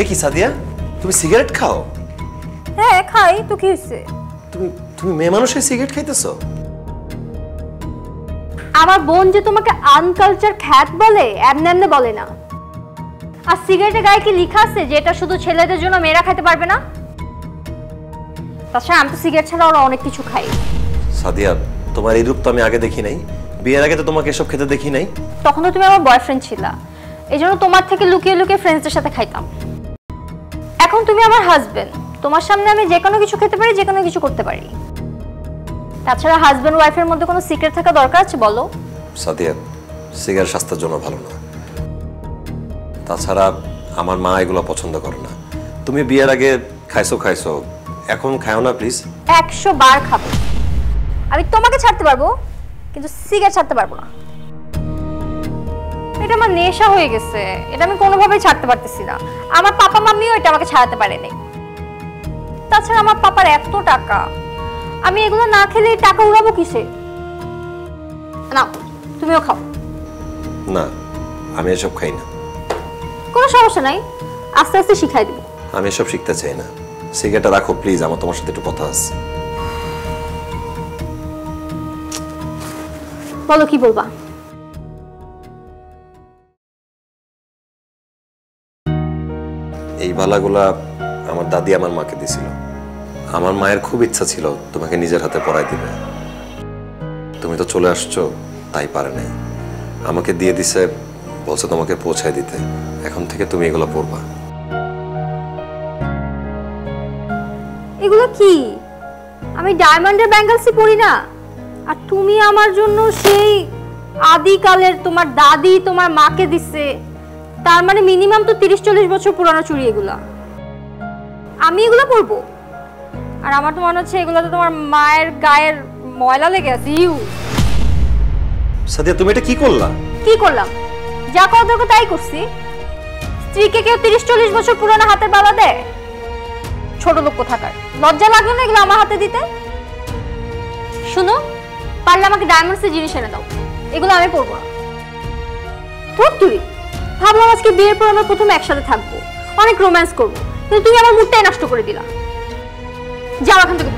এ কি সাদিয়া, তুমি সিগারেট খাও? হ্যাঁ খাই, তো কি হইছে? তুমি মেয়ে মানুষের সিগারেট খাইতেছো? আমার বোন যে তোমাকে আনকালচার খ্যাত বলে, এমনি এমনি বলে না। আর সিগারেটের গায়ে কি লেখা আছে যে এটা শুধু ছেলেদের জন্য, মেয়েরা খাইতে পারবে না? তাছাড়া আমি তো সিগারেট ছাড়া ওরা অনেক কিছু খাই। সাদিয়া, তোমার এই রূপ তো আমি আগে দেখি নাই। বিয়ের আগে তো তোমাকে এসব খেতে দেখি নাই। তখন তো তুমি আমার বয়ফ্রেন্ড ছিলা, এই জন্য তোমার থেকে লুকিয়ে লুকিয়ে ফ্রেন্ডসদের সাথে খাইতাম। এখন তুমি আমার হাজবেন্ড, তোমার সামনে আমি যে কোনো কিছু খেতে পারি, যে কোনো কিছু করতে পারি। তাছাড়া হাজবেন্ড ওয়াইফের মধ্যে কোনো সিক্রেট থাকা দরকার আছে বলো? সাদিয়া, সিগারেট স্বাস্থ্যের জন্য ভালো না। তাছাড়া আমার মা এগুলো পছন্দ করে না। তুমি বিয়ের আগে খাইছো, এখন খাও না প্লিজ। 100 বার খাবো। আমি তোমাকে ছাড়তে পারবো, কিন্তু সিগারেট ছাড়তে পারবো না। এটা আমার নেশা হয়ে গেছে, এটা আমি কোনোভাবেই ছাড়তে পারতেছি না। আমার পাপা মাম্মিও এটা আমাকে ছাড়াতে পারেনি। তাছাড়া আমার পাপার এত টাকা, আমি এগুলো না খেলে টাকা উড়াবো কিসে? না, তুমিও খাও। না, আমি এসব খাই না। কোনো সমস্যা নাই, আস্তে আস্তে শিখাই দিব। আমি এসব শিখতে চাই না। সিগারেটটা রাখো প্লিজ, আমার তোমার সাথে একটু কথা আছে। বলো, কি বলবা? এই বালাগুলা আমার দাদি আমার মাকে দিছিল। আমার মায়ের খুব ইচ্ছা ছিল তোমাকে নিজের হাতে পরাই দিবে। তুমি তো চলে আসছো, তাই পারে নাই। আমাকে দিয়ে দিছে, বলছে তোমাকে পৌঁছায় দিতে। এখন থেকে তুমি এগুলো পরবা। এগুলো কি? আমি ডায়মন্ডের ব্যাঙ্গলসই পরি না। আর তুমি আমার জন্য সেই আদিকালের তোমার দাদি তোমার মাকে দিছে, তার মানে মিনিমাম তো 30-40 বছর পুরানো চুড়ি এগুলা। আমি এগুলো পরবো? আর আমার তো মনে হচ্ছে এগুলোতে তোমার মায়ের গায়ের ময়লা লেগে আছে। সাদিয়া, তুমি এটা কি করলা? কি করলাম? যা করা দরকার তাই করছি। স্ত্রীকে কেউ 30-40 বছর পুরানো হাতের বালা দেয়? ছোট লোক কোথাকার, লজ্জা লাগলো না এগুলো আমার হাতে দিতে? শুনো, পারলে আমাকে ডায়মন্ডসের জিনিস এনে দাও, এগুলো আমি পরবো না। তুই ভাবলাম আজকে বিয়ের পর আমরা প্রথমে একসাথে থাকবো, অনেক রোম্যান্স করবো, কিন্তু তুমি আমার মুডটাই নষ্ট করে দিলা। যাও এখান থেকে।